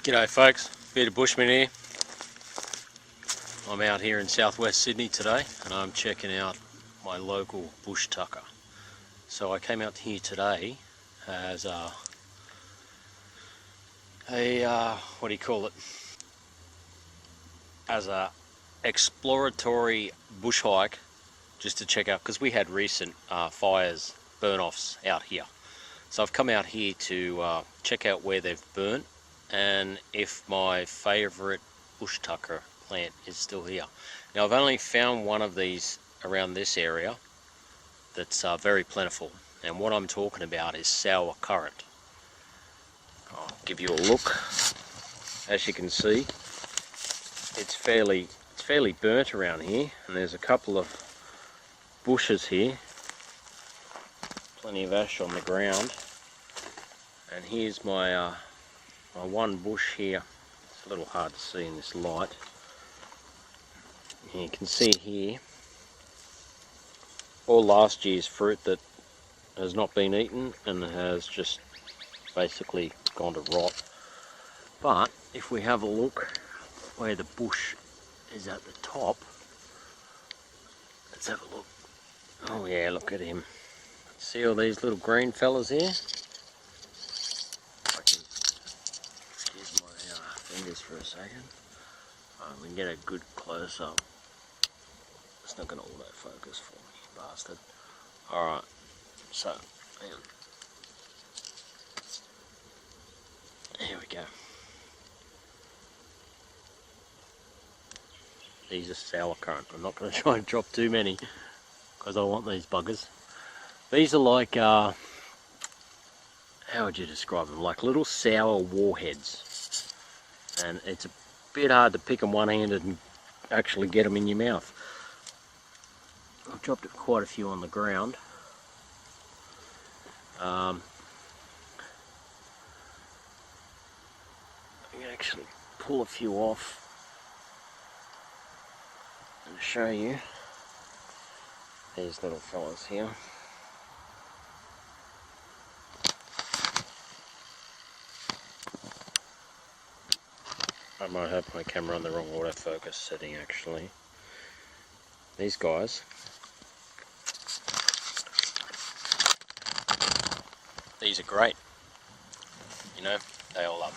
G'day folks, Peter Bushman here. I'm out here in southwest Sydney today and I'm checking out my local bush tucker. So I came out here today as what do you call it? As a exploratory bush hike, just to check out, because we had recent fires, burn-offs out here. So I've come out here to check out where they've burnt and if my favourite bush tucker plant is still here. Now I've only found one of these around this area that's very plentiful, and what I'm talking about is sour currant. I'll give you a look. As you can see, it's fairly burnt around here, and there's a couple of bushes here, plenty of ash on the ground, and here's my my one bush here. It's a little hard to see in this light. You can see here all last year's fruit that has not been eaten and has just basically gone to rot. But if we have a look where the bush is at the top, let's have a look. Oh yeah, look at him. See all these little green fellas here? Fingers for a second. We can get a good close up. It's not going to autofocus for me, bastard. Alright, so here we go. These are sour currant. I'm not going to try and drop too many because I want these buggers. These are like, how would you describe them? Like little sour warheads. And it's a bit hard to pick them one-handed and actually get them in your mouth. I've dropped quite a few on the ground. I can actually pull a few off and show you these little fellas here. I might have my camera on the wrong autofocus setting actually. These guys, these are great. You know, they all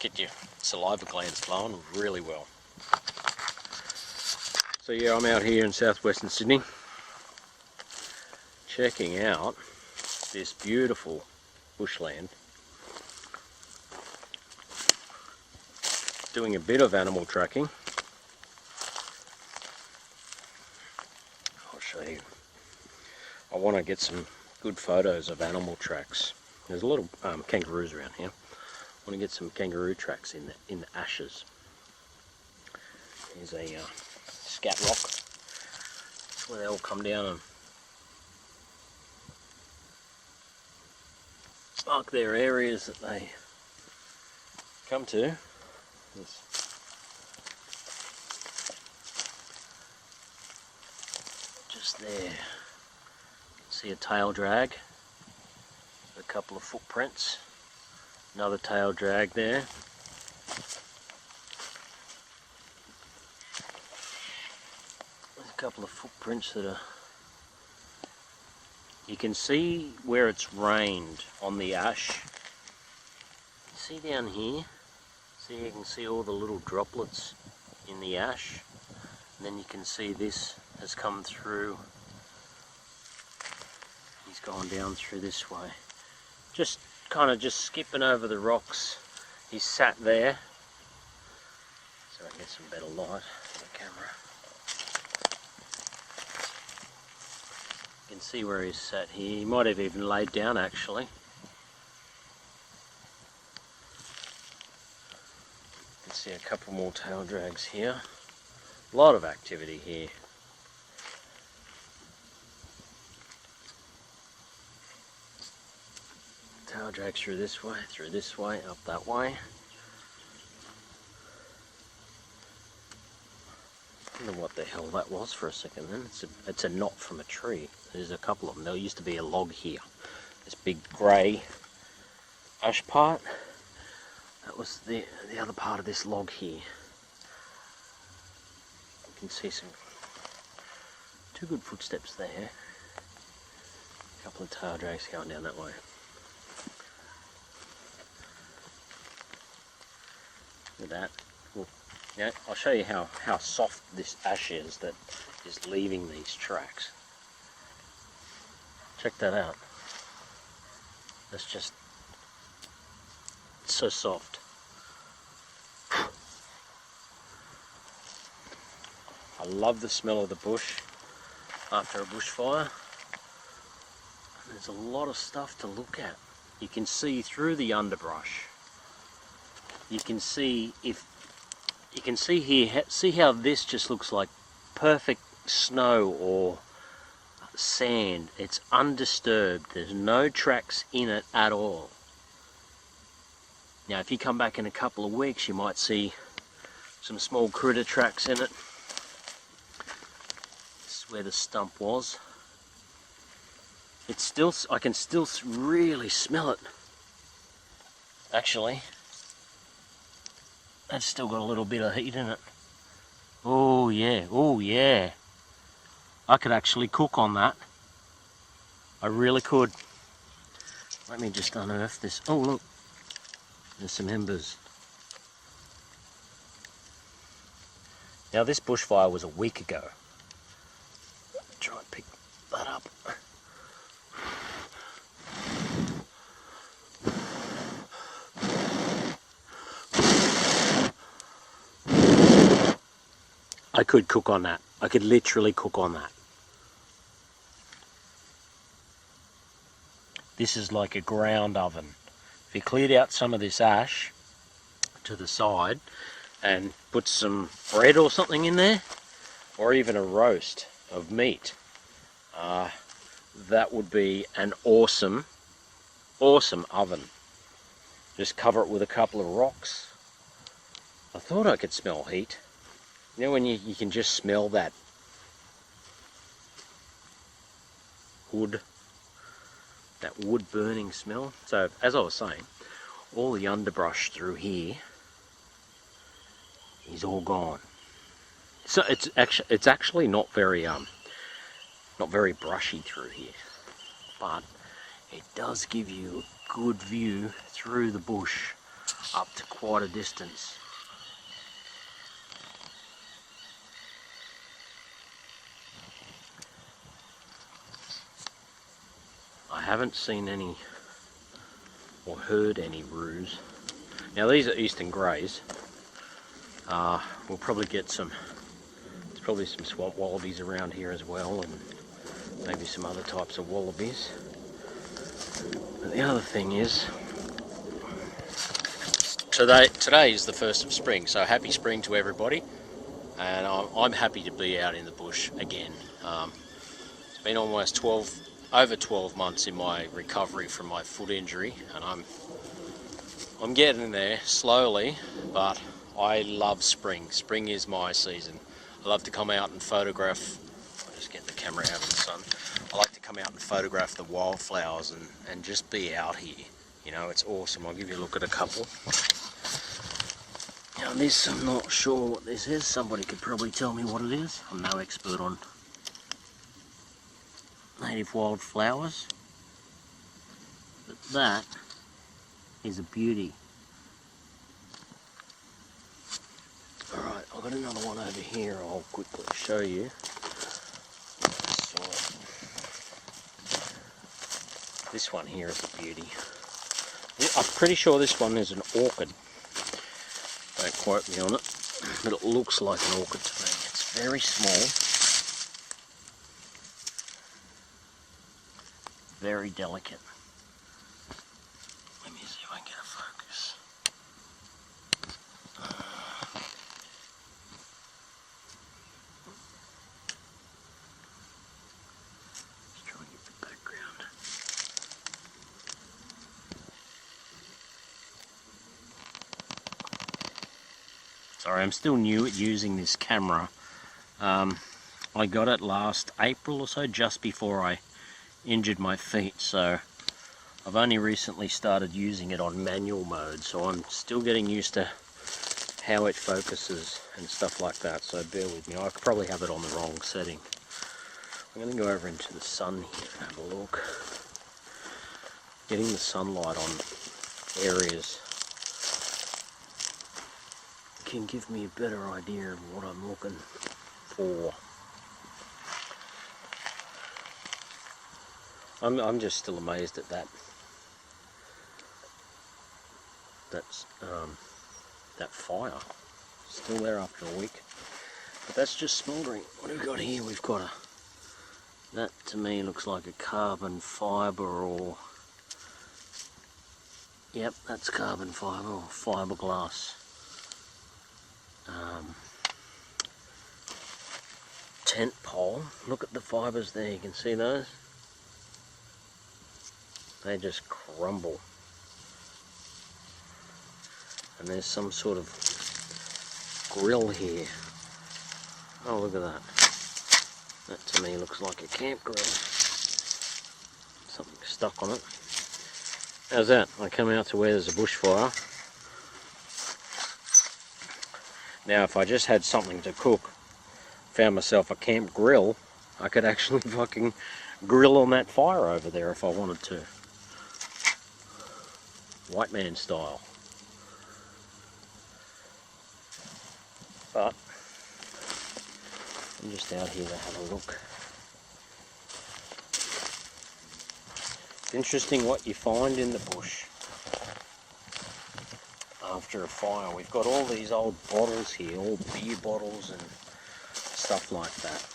get your saliva glands flowing really well. So yeah, I'm out here in southwestern Sydney checking out this beautiful bushland, doing a bit of animal tracking. I'll show you. I want to get some good photos of animal tracks. There's a lot of kangaroos around here. I want to get some kangaroo tracks in the ashes. Here's a scat rock. That's where they all come down and mark their areas that they come to. Just there, see a tail drag, a couple of footprints, another tail drag there. There's a couple of footprints that are, you can see where it's rained on the ash. See down here? See, you can see all the little droplets in the ash, and then you can see this has come through. He's gone down through this way, just kind of skipping over the rocks. He's sat there, so I can get some better light on the camera. You can see where he's sat here. He might have even laid down actually. See a couple more tail drags here. A lot of activity here. Tail drags through this way, up that way. I don't know what the hell that was for a second then. It's a knot from a tree. There's a couple of them. There used to be a log here. This big grey ash part. That was the other part of this log here. You can see some two good footsteps there. A couple of tail drags going down that way. Look at that. Look, yeah, I'll show you how soft this ash is that is leaving these tracks. Check that out. That's just so soft. I love the smell of the bush after a bushfire. There's a lot of stuff to look at. You can see through the underbrush. You can see here. See how this just looks like perfect snow or sand. It's undisturbed. There's no tracks in it at all. Now, if you come back in a couple of weeks, you might see some small critter tracks in it. This is where the stump was. It's still, I can still really smell it. Actually, that's still got a little bit of heat in it. Oh yeah, oh yeah. I could actually cook on that. I really could. Let me just unearth this. Oh look, there's some embers. Now this bushfire was a week ago. Try and pick that up. I could cook on that. I could literally cook on that. This is like a ground oven. If you cleared out some of this ash to the side and put some bread or something in there, or even a roast of meat, that would be an awesome oven. Just cover it with a couple of rocks. I thought I could smell heat. You know when you can just smell that wood burning smell? So as I was saying, all the underbrush through here is all gone. So it's actually not very brushy through here, but it does give you a good view through the bush up to quite a distance. I haven't seen any or heard any roos. Now these are eastern greys. We'll probably get some, there's probably some swamp wallabies around here as well, and maybe some other types of wallabies. But the other thing is, today is the 1st of spring, so happy spring to everybody, and I'm happy to be out in the bush again. It's been almost over 12 months in my recovery from my foot injury, and I'm getting there slowly, but I love spring. Spring is my season. I love to come out and photograph. I'll just get the camera out of the sun. I like to come out and photograph the wildflowers and just be out here. You know, it's awesome. I'll give you a look at a couple. Now this, I'm not sure what this is. Somebody could probably tell me what it is. I'm no expert on native wildflowers, but that is a beauty. Alright, I've got another one over here I'll quickly show you. So, this one here is a beauty. I'm pretty sure this one is an orchid. Don't quote me on it, but it looks like an orchid to me. It's very small. Very delicate. Let me see if I can get a focus. Let's try and get the background. Sorry, I'm still new at using this camera. I got it last April or so, just before I injured my feet, so I've only recently started using it on manual mode, so I'm still getting used to how it focuses and stuff like that, so bear with me. I could probably have it on the wrong setting. I'm going to go over into the sun here and have a look. Getting the sunlight on areas can give me a better idea of what I'm looking for. I'm just still amazed at that. That fire still there after a week, but that's just smouldering. What have we got here? We've got that to me looks like a carbon fibre, or yep, that's carbon fibre or fiberglass. Tent pole. Look at the fibres there, you can see those? They just crumble. And there's some sort of grill here. Oh, look at that. That to me looks like a camp grill. Something stuck on it. How's that? I come out to where there's a bushfire. Now if I just had something to cook, found myself a camp grill, I could actually fucking grill on that fire over there if I wanted to. White man style. But I'm just out here to have a look. It's interesting what you find in the bush after a fire. We've got all these old bottles here, all beer bottles and stuff like that.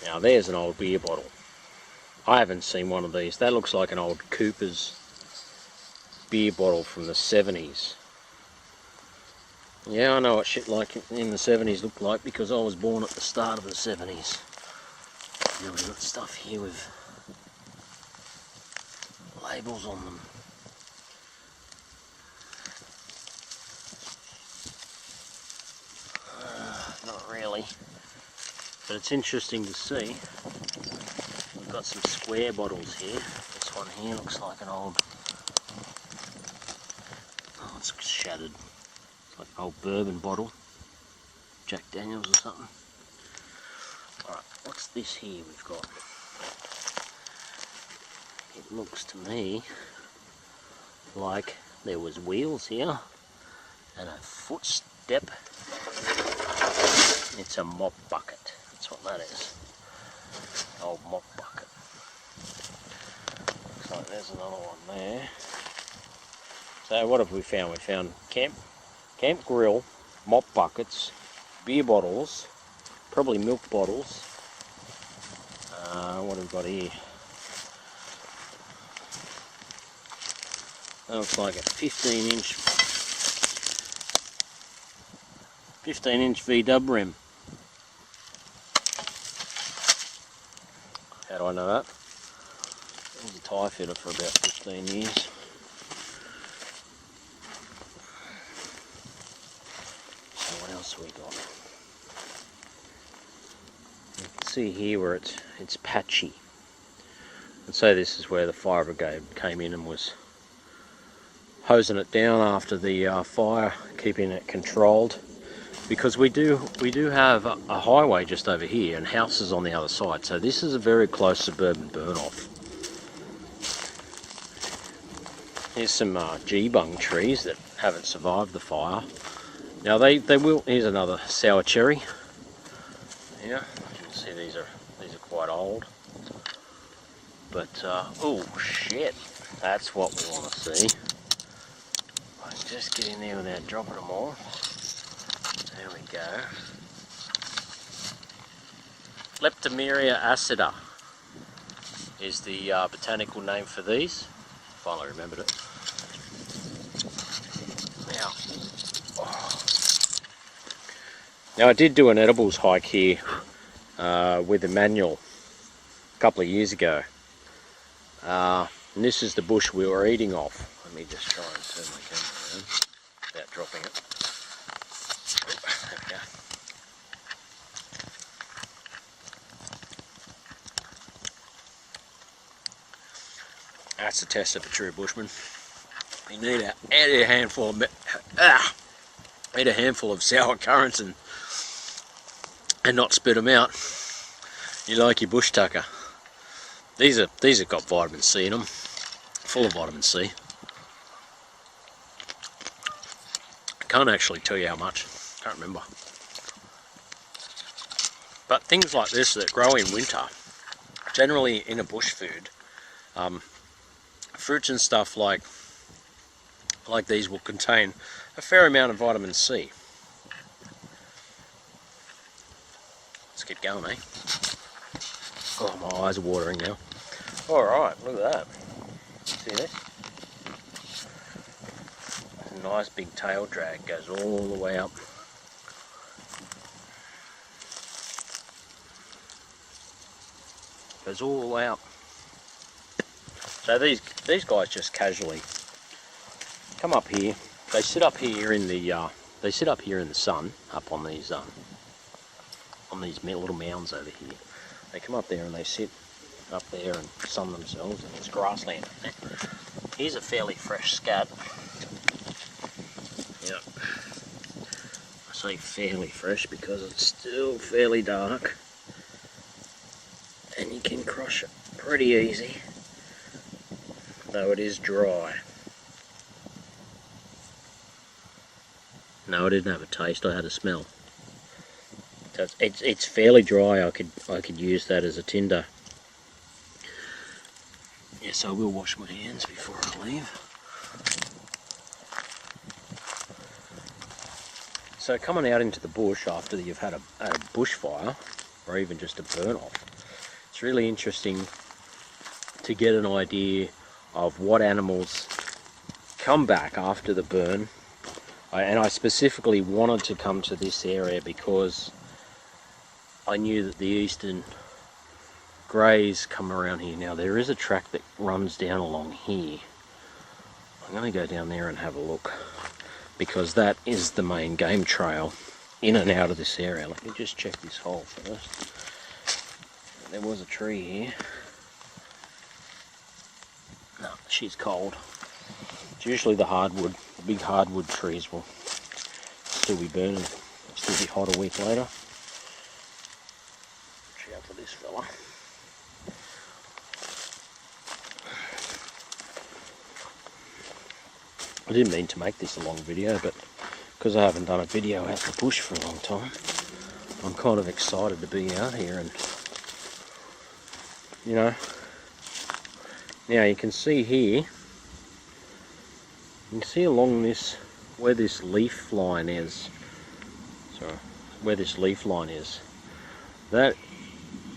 Now there's an old beer bottle. I haven't seen one of these. That looks like an old Cooper's beer bottle from the 70s. Yeah, I know what shit like in the 70s looked like because I was born at the start of the 70s. Now we've got stuff here with labels on them. Not really, but it's interesting to see. We've got some square bottles here. This one here looks like an old, oh, it's shattered. It's like an old bourbon bottle, Jack Daniels or something. Alright, what's this here we've got? It looks to me like there was wheels here and a footstep. It's a mop bucket, that's what that is. Old mop bucket. Looks like there's another one there. So what have we found? We found camp grill, mop buckets, beer bottles, probably milk bottles. What have we got here? That looks like a 15 inch V-dub rim. How do I know that? I was a tyre fitter for about 15 years. So what else have we got? You can see here where it's patchy. And so this is where the fire brigade came in and was hosing it down after the fire, keeping it controlled. Because we do have a highway just over here and houses on the other side, so this is a very close suburban burn-off. Here's some G-bung trees that haven't survived the fire. Now they will. Here's another sour cherry. Yeah, you can see these are quite old. But oh shit, that's what we want to see. I can just get in there without dropping them all. There we go. Leptomeria acida is the botanical name for these. Finally remembered it. Now I did do an edibles hike here with a manual a couple of years ago. And this is the bush we were eating off. Let me just try and turn my camera around without dropping it. There we go. That's the test of a true bushman. You need a handful of sour currants and not spit them out. You like your bush tucker. These have got vitamin C in them, full of vitamin C. I can't actually tell you how much. Can't remember. But things like this that grow in winter, generally in a bush food, fruits and stuff like these will contain a fair amount of vitamin C. Let's get going, eh? Oh, my eyes are watering now. Alright, look at that. See this? A nice big tail drag, goes all the way up. Goes all the way up. So these guys just casually come up here. They sit up here in the sun, up on these little mounds over here. They come up there and they sit up there and sun themselves, and it's grassland up there. Here's a fairly fresh scat. Yep. I say fairly fresh because it's still fairly dark, and you can crush it pretty easy, though it is dry. No, I didn't have a taste, I had a smell. So it's fairly dry. I could use that as a tinder. Yes, I will wash my hands before I leave. So coming out into the bush after you've had a bushfire, or even just a burn off, it's really interesting to get an idea of what animals come back after the burn. And I specifically wanted to come to this area because I knew that the eastern greys come around here. Now there is a track that runs down along here. I'm going to go down there and have a look, because that is the main game trail in and out of this area. Let me just check this hole first. There was a tree here. No, she's cold. It's usually the hardwood, the big hardwood trees will still be burning, still be hot a week later. Watch out for this fella. I didn't mean to make this a long video, but because I haven't done a video out the bush for a long time, I'm kind of excited to be out here. And you know, now you can see here, you can see along this, where this leaf line is, that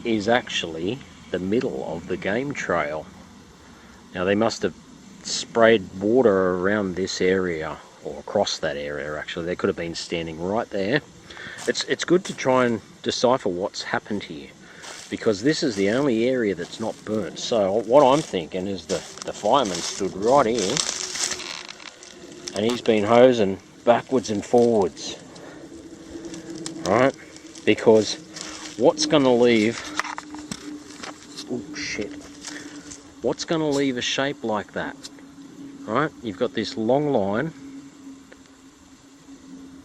is actually the middle of the game trail. Now they must have sprayed water around this area, or across that area actually. They could have been standing right there. It's good to try and decipher what's happened here, because this is the only area that's not burnt. So what I'm thinking is the fireman stood right here and he's been hosing backwards and forwards, right? Because what's going to leave, oh shit, what's going to leave a shape like that, right? You've got this long line,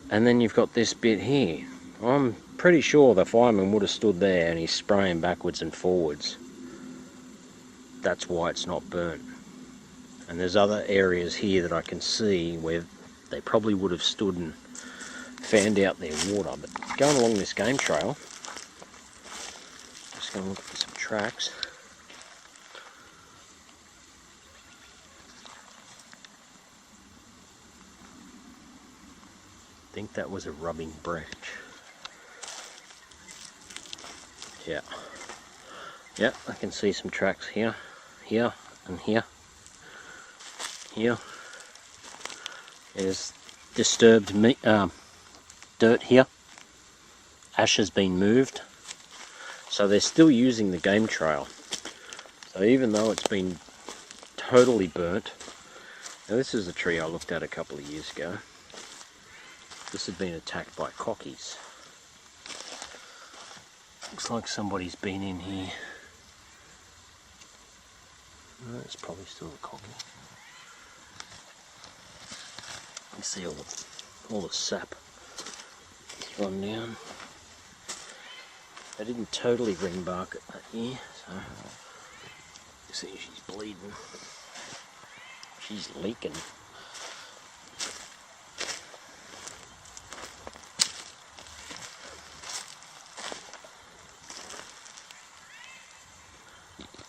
and then you've got this bit here. I'm pretty sure the fireman would have stood there and he's spraying backwards and forwards. That's why it's not burnt. And there's other areas here that I can see where they probably would have stood and fanned out their water. But going along this game trail, just going to look for some tracks. I think that was a rubbing branch. Yeah. Yeah, I can see some tracks here, here, and here. Here. There's disturbed dirt here. Ash has been moved. So they're still using the game trail. So even though it's been totally burnt. Now this is a tree I looked at a couple of years ago. This had been attacked by cockies. Looks like somebody's been in here. It's probably still a cocky. You see all the sap run down. I didn't totally ring bark it that year, so you see she's bleeding. She's leaking.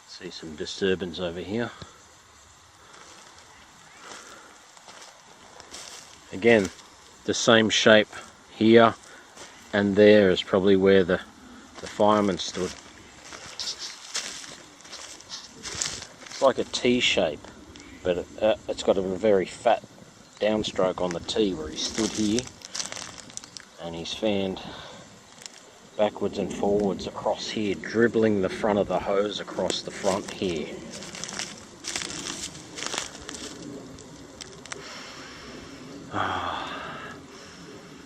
See some disturbance over here. Again, the same shape here and there is probably where the fireman stood. It's like a T shape, but it's got a very fat downstroke on the T where he stood here, and he's fanned backwards and forwards across here, dribbling the front of the hose across the front here.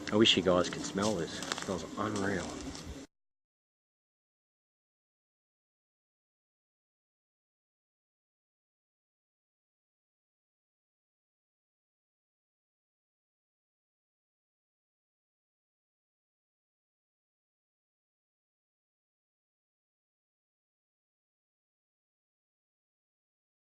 I wish you guys could smell this. It smells unreal.